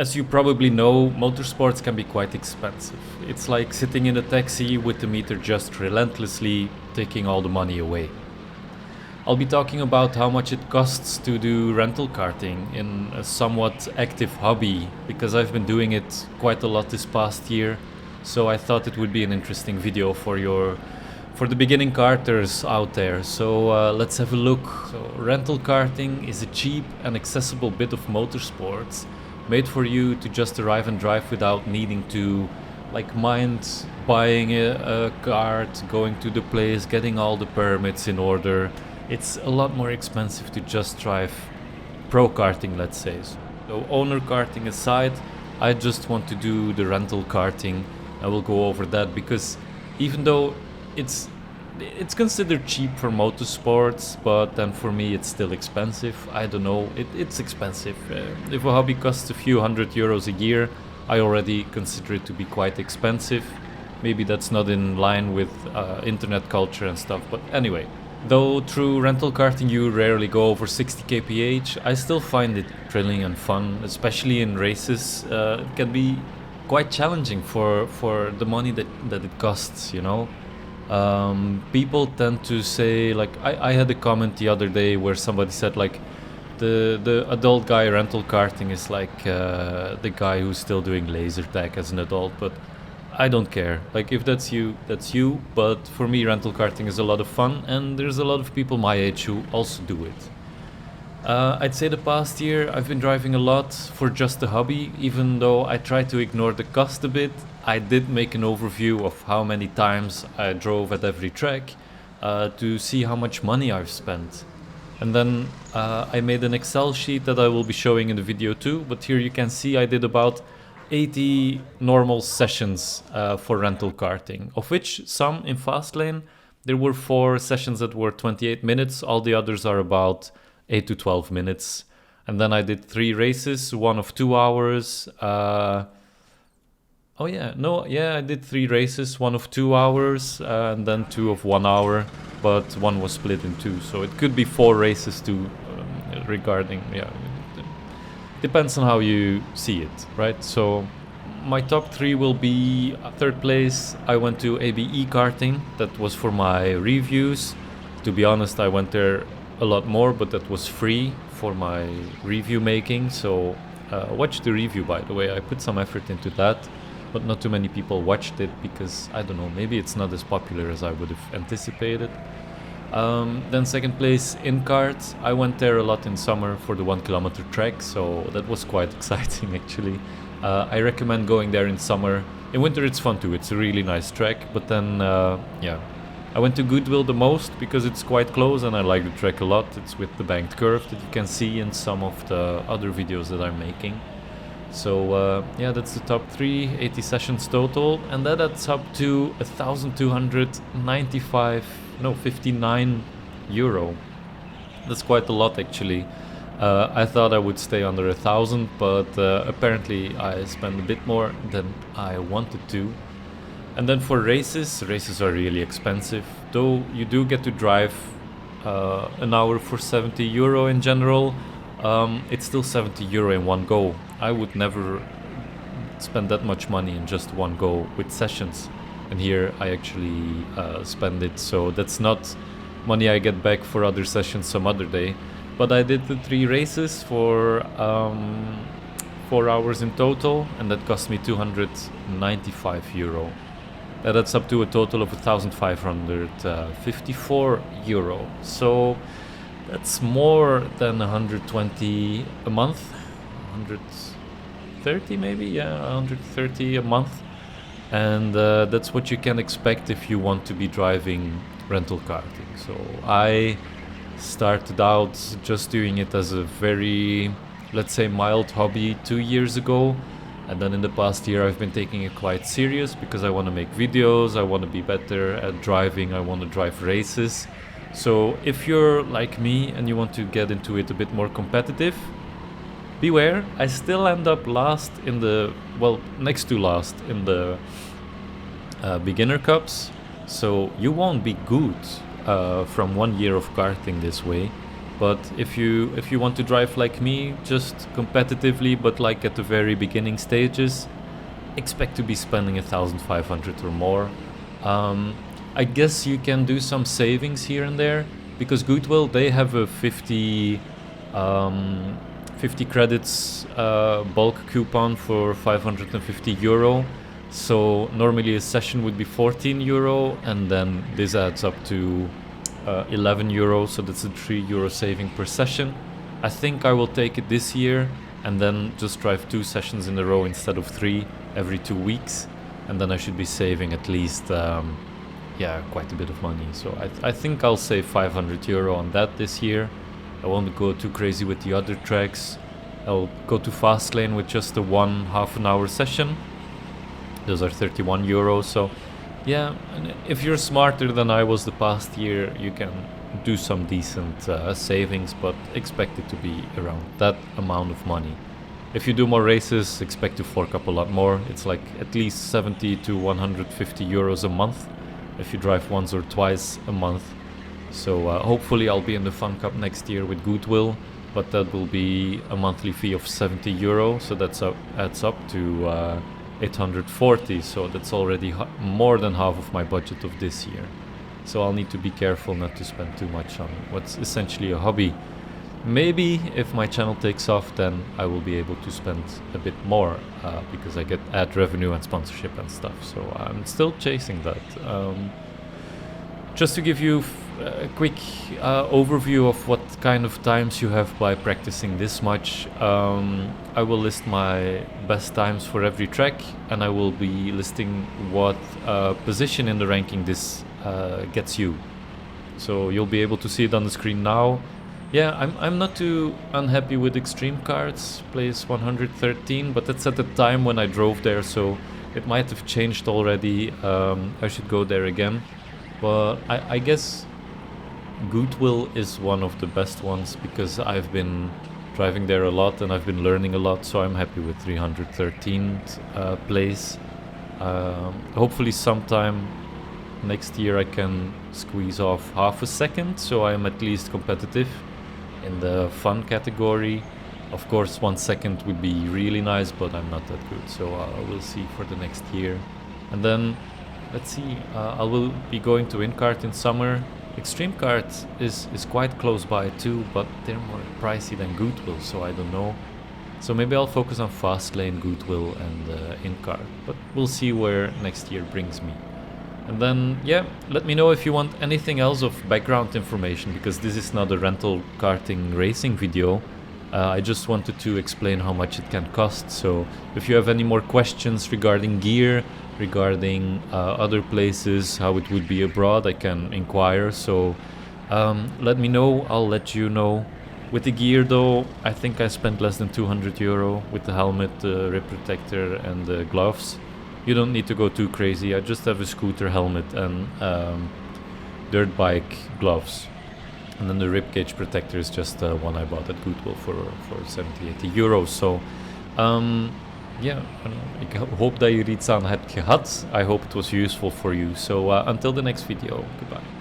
As you probably know, motorsports can be quite expensive. It's like sitting in a taxi with the meter just relentlessly taking all the money away. I'll be talking about how much it costs to do rental karting in a somewhat active hobby, because I've been doing it quite a lot this past year, so I thought it would be an interesting video for the beginning karters out there. So let's have a look. So rental karting is a cheap and accessible bit of motorsports made for you to just arrive and drive without needing to mind buying a cart, going to the place, getting all the permits in order. It's a lot more expensive to just drive pro karting, let's say. So owner karting aside, I just want to do the rental karting. I will go over that because even though it's considered cheap for motorsports, but then for me it's still expensive. I don't know, it's expensive. If a hobby costs a few €100 a year, I already consider it to be quite expensive. Maybe that's not in line with internet culture and stuff, but anyway. Though through rental karting you rarely go over 60 kph, I still find it thrilling and fun, especially in races. It can be quite challenging for the money that it costs, you know. People tend to say, like, I had a comment the other day where somebody said, like, the adult guy rental karting is like the guy who's still doing laser tag as an adult, but I don't care. Like, if that's you, that's you. But for me, rental karting is a lot of fun, and there's a lot of people my age who also do it. I'd say the past year I've been driving a lot for just a hobby, even though I try to ignore the cost a bit. I did make an overview of how many times I drove at every track to see how much money I've spent. And then I made an Excel sheet that I will be showing in the video too, but here you can see I did about 80 normal sessions for rental karting, of which some in fast lane. There were 4 sessions that were 28 minutes, all the others are about 8 to 12 minutes. And then I did 3 races, one of 2 hours. I did 3 races, one of 2 hours, and then 2 of 1 hour, but one was split in 2. So it could be 4 races too, regarding, depends on how you see it, right? So my top 3 will be: 3rd place, I went to ABE karting. That was for my reviews. To be honest, I went there a lot more, but that was free for my review making. So watch the review, by the way. I put some effort into that, but not too many people watched it because, I don't know, maybe it's not as popular as I would have anticipated. Then 2nd place in kart. I went there a lot in summer for the 1 kilometer track, so that was quite exciting actually. I recommend going there in summer. In winter it's fun too, it's a really nice track, but then I went to Goodwill the most because it's quite close and I like the track a lot. It's with the banked curve that you can see in some of the other videos that I'm making. So that's the top 3, 80 sessions total, and that adds up to 59 euro. That's quite a lot actually. I thought I would stay under 1,000, but apparently I spent a bit more than I wanted to. And then for races are really expensive, though you do get to drive an hour for 70 euro in general. It's still 70 euro in one go. I would never spend that much money in just one go with sessions, and here I actually spend it, so that's not money I get back for other sessions some other day. But I did the 3 races for 4 hours in total, and that cost me 295 euro. That adds up to a total of 1,554 euro. So that's more than 120 a month. 130 maybe, 130 a month. And that's what you can expect if you want to be driving rental karting. So I started out just doing it as a very, let's say, mild hobby 2 years ago. And then in the past year I've been taking it quite serious because I want to make videos, I want to be better at driving, I want to drive races. So if you're like me and you want to get into it a bit more competitive, beware, I still end up next to last in the beginner cups. So you won't be good from 1 year of karting this way. But if you want to drive like me, just competitively, but like at the very beginning stages, expect to be spending 1,500 or more. I guess you can do some savings here and there, because Goodwill, they have a 50 credits bulk coupon for €550. So normally a session would be €14, and then this adds up to €11. So that's a €3 saving per session. I think I will take it this year and then just drive 2 sessions in a row instead of 3 every 2 weeks, and then I should be saving at least quite a bit of money. So I think I'll save €500 on that this year. I won't go too crazy with the other tracks. I'll go to Fastlane with just a half an hour session. Those are €31. So yeah, and if you're smarter than I was the past year, you can do some decent savings, but expect it to be around that amount of money. If you do more races, expect to fork up a lot more. It's like at least 70 to €150 a month if you drive once or twice a month. So hopefully I'll be in the Fun Cup next year with Goodwill, but that will be a monthly fee of €70. So that adds up to 840. So that's already more than half of my budget of this year. So I'll need to be careful not to spend too much on what's essentially a hobby. Maybe if my channel takes off, then I will be able to spend a bit more because I get ad revenue and sponsorship and stuff. So I'm still chasing that. Just to give you a quick overview of what kind of times you have by practicing this much, I will list my best times for every track, and I will be listing what position in the ranking this gets you. So you'll be able to see it on the screen now. Yeah, I'm not too unhappy with Extreme Karts, place 113, but that's at the time when I drove there, so it might have changed already. I should go there again. But I guess Goodwill is one of the best ones because I've been driving there a lot and I've been learning a lot, so I'm happy with 313th place. Hopefully sometime next year I can squeeze off half a second, so I'm at least competitive in the fun category. Of course 1 second would be really nice, but I'm not that good, so we'll see for the next year. And then let's see, I will be going to InKart in summer. Extreme Kart is quite close by too, but they're more pricey than Goodwill, so I don't know. So maybe I'll focus on Fastlane, Goodwill and InKart, but we'll see where next year brings me. And then, yeah, let me know if you want anything else of background information, because this is not a rental karting racing video. I just wanted to explain how much it can cost. So if you have any more questions regarding gear, regarding other places, how it would be abroad, I can inquire. So let me know, I'll let you know. With the gear though, I think I spent less than €200 with the helmet, the rib protector and the gloves. You don't need to go too crazy. I just have a scooter helmet and dirt bike gloves. And then the ribcage protector is just one I bought at Goodwill for 70-80 euros. So ja, ik hoop dat je er iets aan hebt gehad. I hope it was useful for you. So until the next video, goodbye.